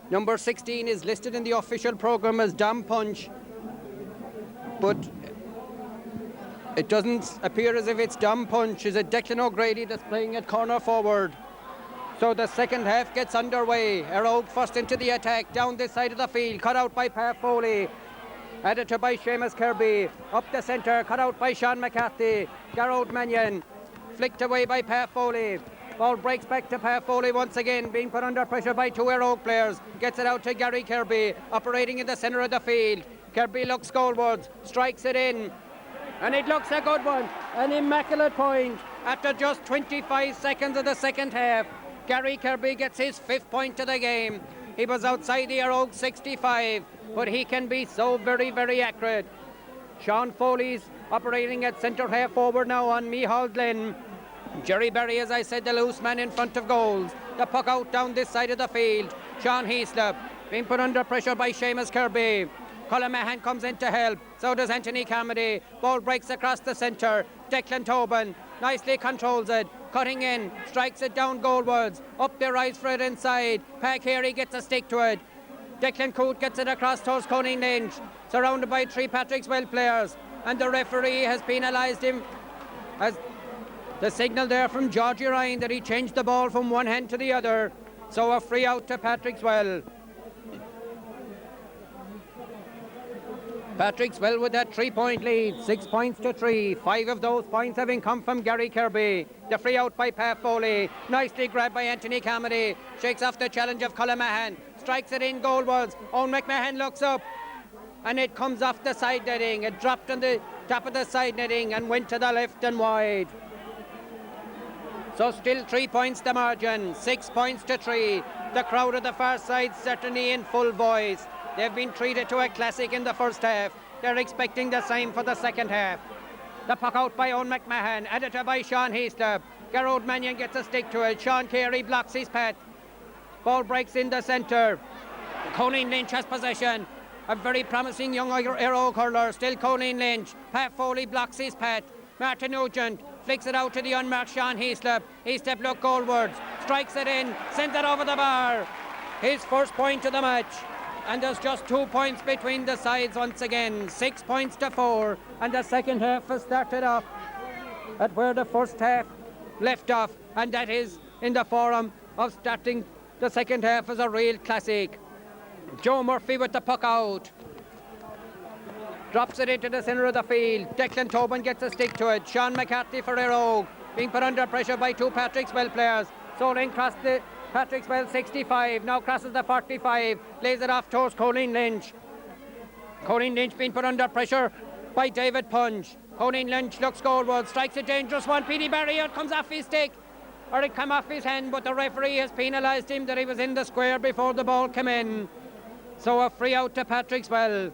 Number 16 is listed in the official programme as Dam Punch, but it doesn't appear as if it's Dam Punch. Is it Declan O'Grady that's playing at corner forward? So the second half gets underway. Éire Óg first into the attack, down this side of the field, cut out by Pat Foley. Added to by Seamus Kirby. Up the centre, cut out by Sean McCarthy. Garrod Mannion, flicked away by Pat Foley. Ball breaks back to Pat Foley once again, being put under pressure by two Éire Óg players. Gets it out to Gary Kirby, operating in the centre of the field. Kirby looks goalwards, strikes it in, and it looks a good one. An immaculate point after just 25 seconds of the second half. Gary Kirby gets his 5th point of the game. He was outside the Éire Óg 65, but he can be so very, very accurate. Sean Foley's operating at centre half forward now on Micheál Glenn. Jerry Berry, as I said, the loose man in front of goals. The puck out down this side of the field. Sean Heaslip being put under pressure by Seamus Kirby. Colin Mahan comes in to help. So does Anthony Carmody. Ball breaks across the centre. Declan Tobin nicely controls it. Cutting in, strikes it down goalwards. Up the right for it inside. Pat Carey gets a stick to it. Declan Coote gets it across towards Coney Lynch. Surrounded by 3 Patrickswell players. And the referee has penalised him as the signal there from Georgie Ryan that he changed the ball from one hand to the other. So a free out to Patrickswell. Patrickswell with that 3-point lead, 6 points to 3. 5 of those points having come from Gary Kirby. The free out by Pat Foley. Nicely grabbed by Anthony Carmody. Shakes off the challenge of Colin Mahan. Strikes it in goalwards. Owen McMahon looks up, and it comes off the side netting. It dropped on the top of the side netting and went to the left and wide. So still 3 points the margin, 6 points to 3. The crowd at the far side certainly in full voice. They've been treated to a classic in the first half. They're expecting the same for the second half. The puck out by Owen McMahon, editor by Sean Heaslip. Garrod Mannion gets a stick to it. Sean Carey blocks his path. Ball breaks in the centre. Colleen Lynch has possession. A very promising young Éire Óg hurler. Still Colleen Lynch. Pat Foley blocks his path. Martin Nugent flicks it out to the unmarked Sean Heaslip. Heaslip look goalwards. Strikes it in. Sends it over the bar. His first point of the match. And there's just 2 points between the sides once again. 6 points to 4. And the second half has started off at where the first half left off. And that is in the forum of starting the second half as a real classic. Joe Murphy with the puck out. Drops it into the centre of the field. Declan Tobin gets a stick to it. Sean McCarthy for Éire Óg. Being put under pressure by 2 Patrickswell players. Soling crossed the Patrickswell 65, now crosses the 45, lays it off towards Colleen Lynch. Colleen Lynch being put under pressure by David Punch. Colleen Lynch looks goalward, strikes a dangerous one. Petey Barry, it comes off his stick, or it came off his hand, but the referee has penalised him that he was in the square before the ball came in. So a free out to Patrickswell.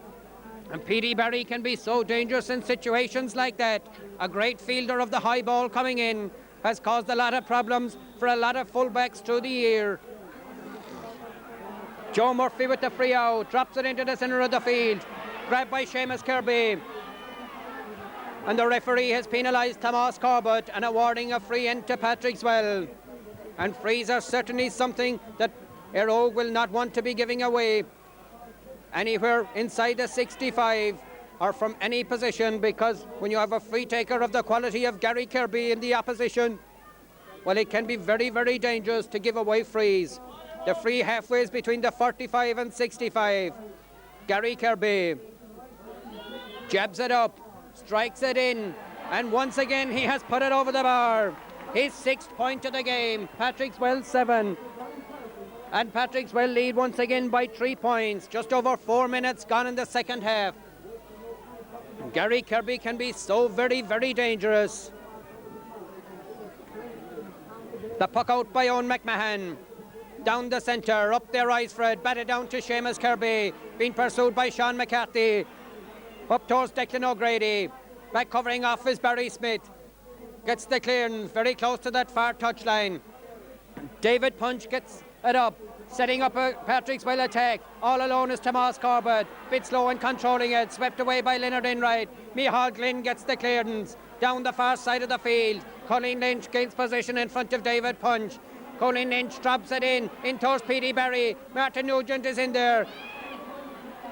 And Petey Barry can be so dangerous in situations like that. A great fielder of the high ball coming in. Has caused a lot of problems for a lot of fullbacks through the year. Joe Murphy with the free out, drops it into the centre of the field, grabbed by Seamus Kirby. And the referee has penalised Tomas Corbett and awarding a free end to Patrickswell. And frees are certainly something that Éire Óg will not want to be giving away anywhere inside the 65. Or from any position, because when you have a free taker of the quality of Gary Kirby in the opposition, well, it can be very, very dangerous to give away frees. The free halfways between the 45 and 65. Gary Kirby jabs it up, strikes it in, and once again he has put it over the bar. His 6th point of the game. Patrickswell 7. And Patrickswell lead once again by 3 points. Just over 4 minutes gone in the second half. Gary Kirby can be so very, very dangerous. The puck out by Owen McMahon. Down the centre, up there Icefred, batted down to Seamus Kirby. Being pursued by Sean McCarthy. Up towards Declan O'Grady. Back covering off is Barry Smith. Gets the clearance, very close to that far touchline. David Punch gets it up. Setting up a Patrickswell attack. All alone is Tomas Corbett. Bit slow in controlling it. Swept away by Leonard Enright. Micheál Glenn gets the clearance. Down the far side of the field. Colleen Lynch gains possession in front of David Punch. Colin Lynch drops it in towards Petey Barry. Martin Nugent is in there.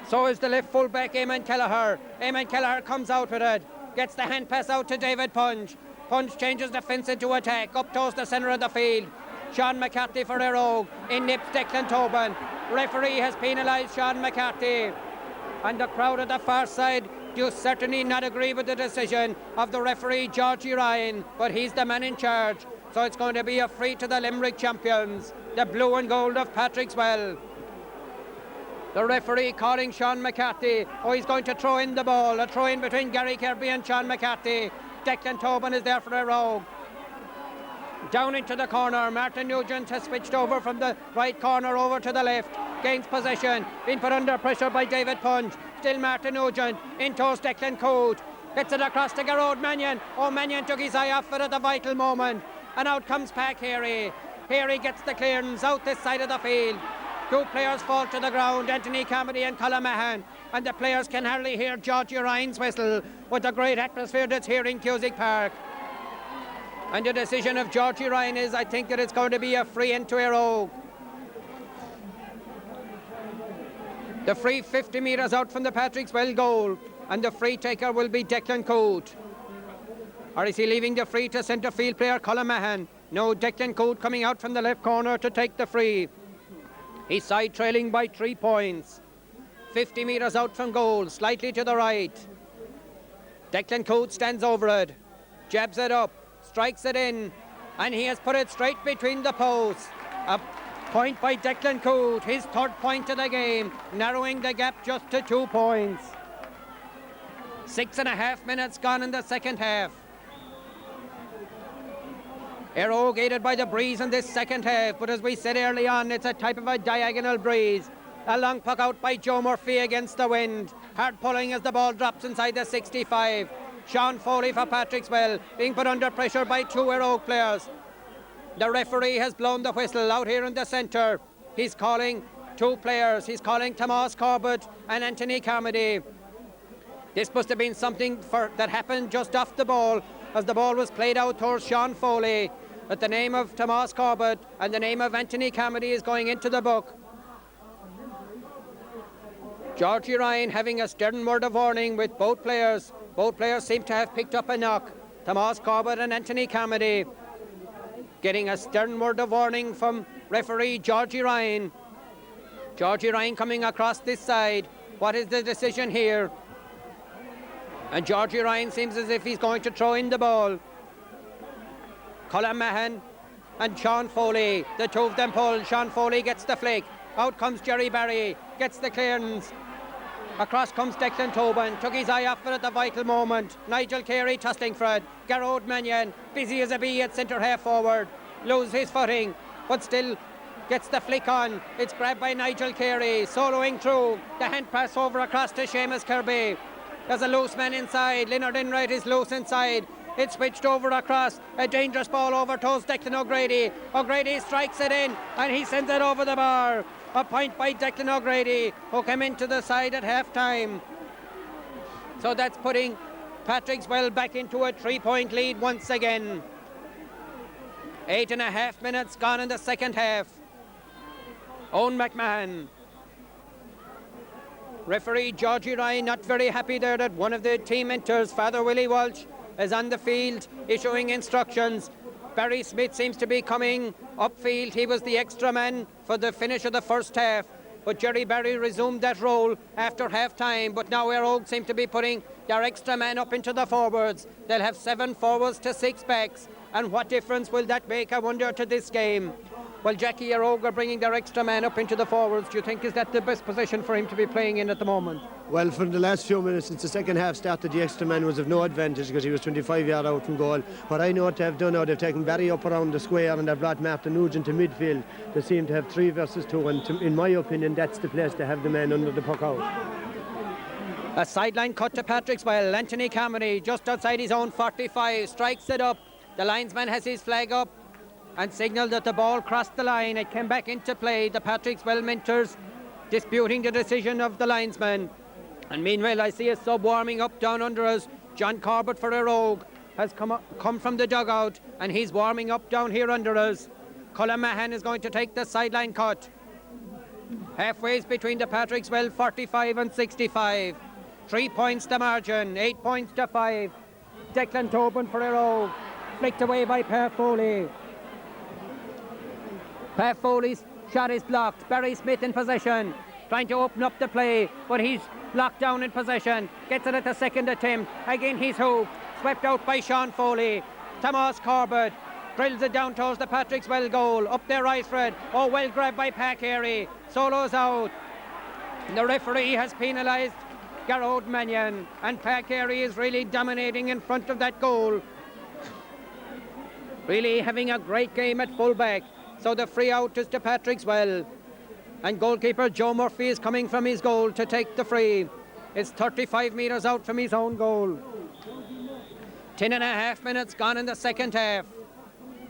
So is the left full-back, Eamon Kelleher. Eamon Kelleher comes out with it. Gets the hand pass out to David Punch. Punch changes defence into attack. Up towards the centre of the field. Sean McCarthy for Éire Óg. In nips Declan Tobin. Referee has penalised Sean McCarthy. And the crowd at the far side do certainly not agree with the decision of the referee, Georgie Ryan. But he's the man in charge. So it's going to be a free to the Limerick champions. The blue and gold of Patrickswell. The referee calling Sean McCarthy. Oh, he's going to throw in the ball. A throw in between Gary Kirby and Sean McCarthy. Declan Tobin is there for Éire Óg. Down into the corner. Martin Nugent has switched over from the right corner over to the left. Gains possession. Being put under pressure by David Punch. Still Martin Nugent. In towards Declan Coote. Gets it across to Garrod Mannion. Oh, Mannion took his eye off it at the vital moment. And out comes Pac Harry. Harry gets the clearance out this side of the field. Two players fall to the ground, Anthony Carmody and Colin Mahan, and the players can hardly hear Georgie Ryan's whistle with the great atmosphere that's here in Cusack Park. And the decision of Georgie Ryan is, I think, that it's going to be a free into Éire Óg. The free 50 metres out from the Patrickswell goal, and the free taker will be Declan Coote. Or is he leaving the free to centre field player Colin Mahan? No, Declan Coote coming out from the left corner to take the free. He's side trailing by 3 points. 50 metres out from goal, slightly to the right. Declan Coote stands over it, jabs it up, strikes it in, and he has put it straight between the posts. A point by Declan Coote, his third point of the game, narrowing the gap just to 2 points. 6.5 minutes gone in the second half. Éire Óg aided by the breeze in this second half, but as we said early on, it's a type of a diagonal breeze. A long puck out by Joe Murphy against the wind. Hard pulling as the ball drops inside the 65. Sean Foley for Patrickswell, being put under pressure by two Éire Óg players. The referee has blown the whistle out here in the centre. He's calling two players. He's calling Tomas Corbett and Anthony Carmody. This must have been something that happened just off the ball, as the ball was played out towards Sean Foley. But the name of Tomas Corbett and the name of Anthony Carmody is going into the book. Georgie Ryan having a stern word of warning with both players. Both players seem to have picked up a knock. Tomas Corbett and Anthony Carmody getting a stern word of warning from referee Georgie Ryan. Georgie Ryan coming across this side. What is the decision here? And Georgie Ryan seems as if he's going to throw in the ball. Colin Mahan and Sean Foley, the two of them pull. Sean Foley gets the flick. Out comes Jerry Barry, gets the clearance. Across comes Declan Tobin, took his eye off it at the vital moment. Nigel Carey tussling for it. Garrod Mannion, busy as a bee at centre half forward. Loses his footing, but still gets the flick on. It's grabbed by Nigel Carey, soloing through. The hand pass over across to Seamus Kirby. There's a loose man inside. Leonard Enright is loose inside. It's switched over across. A dangerous ball over towards Declan O'Grady. O'Grady strikes it in and he sends it over the bar. A point by Declan O'Grady, who came into the side at half time. So that's putting Patrickswell back into a 3-point lead once again. 8.5 minutes gone in the second half. Owen McMahon. Referee Georgie Ryan not very happy there that one of the team enters, Father Willie Walsh, is on the field issuing instructions. Barry Smith seems to be coming upfield. He was the extra man for the finish of the first half, but Jerry Barry resumed that role after half time. But now Éire Óg seem to be putting their extra man up into the forwards. They'll have 7 forwards to 6 backs, and what difference will that make, I wonder, to this game? Well, Jackie, Éire Óg are bringing their extra man up into the forwards. Do you think is that the best position for him to be playing in at the moment? Well, for the last few minutes since the second half started, the extra man was of no advantage because he was 25 yards out from goal. What I know what they've done now, they've taken Barry up around the square and they've brought Martin Nugent to midfield. They seem to have 3 versus 2, and in my opinion, that's the place to have the man under the puck out. A sideline cut to Patrickswell. Anthony Carmody just outside his own 45, strikes it up. The linesman has his flag up and signalled that the ball crossed the line. It came back into play. The Patrickswell mentors disputing the decision of the linesman. And meanwhile, I see a sub warming up down under us. John Corbett for Éire Óg has come from the dugout, and he's warming up down here under us. Colin Mahan is going to take the sideline cut. Halfway between the Patrickswell 45 and 65. 3 points the margin, 8 points to 5. Declan Tobin for Éire Óg. Flicked away by Per Foley. Per Foley's shot is blocked. Barry Smith in possession, trying to open up the play, but he's locked down in possession. Gets it at the second attempt. Again he's hooped. Swept out by Sean Foley. Tomas Corbett drills it down towards the Patrickswell goal. Up there, Icefred. Oh, well grabbed by Pac Éire. Solo's out. The referee has penalised Garrod Mannion, and Pac Éire is really dominating in front of that goal. Really having a great game at fullback. So the free out is to Patrickswell. And goalkeeper Joe Murphy is coming from his goal to take the free. It's 35 metres out from his own goal. 10.5 minutes gone in the second half.